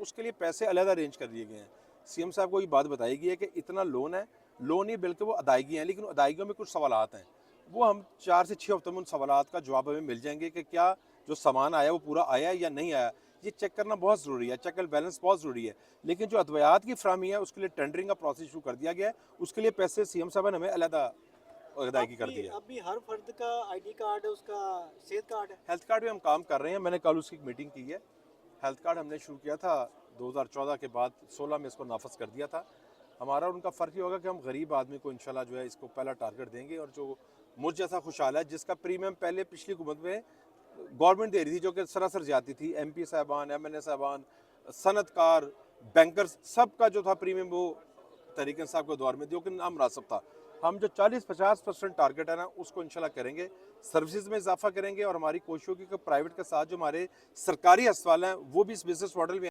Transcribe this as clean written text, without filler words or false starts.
उसके लिए पैसे अलग अरेंज कर दिए गए हैं। सीएम साहब को ये बात बताई गई है कि इतना लोन है, लोन ही बल्कि वो अदायगी है, लेकिन अदायगियों में कुछ सवालात हैं। वो हम 4 से 6 हफ्तों में उन सवालात का जवाब हमें मिल जाएंगे कि क्या जो सामान आया वो पूरा आया या नहीं आया। ये चेक करना बहुत ज़रूरी है, चेक एंड बैलेंस बहुत ज़रूरी है। लेकिन जो अद्वियात की फ्राहमी है उसके लिए टेंडरिंग का प्रोसेस शुरू कर दिया गया है, उसके लिए पैसे सीएम साहब ने हमें अलहदा अदायगी कर दी है। अब भी हर फर्द का आईडी कार्ड उसका सेहत कार्ड है। हेल्थ कार्ड पे हम काम कर रहे हैं, मैंने कल उसकी एक मीटिंग की है। हेल्थ कार्ड हमने शुरू किया था 2014 के बाद, 16 में इसको नाफज कर दिया था। हमारा और उनका फ़र्क ये होगा कि हम गरीब आदमी को इंशाल्लाह जो है इसको पहला टारगेट देंगे, और जो मुझ जैसा खुशहाल है जिसका प्रीमियम पहले पिछली हुकूमत में गवर्नमेंट दे रही थी जो कि सरासर ज्यादा थी, एमपी साहबान, एमएनए साहबान, सनतकार, बैंकर्स, सबका जो था प्रीमियम वो तरीके साहब के दौर में जो कि नामुनासिब था। हम जो 40-50% टारगेट है ना उसको इंशाल्लाह करेंगे, सर्विसेज में इजाफा करेंगे, और हमारी कोशिश होगी कि प्राइवेट के साथ जो हमारे सरकारी अस्पताल हैं वो भी इस बिजनेस मॉडल में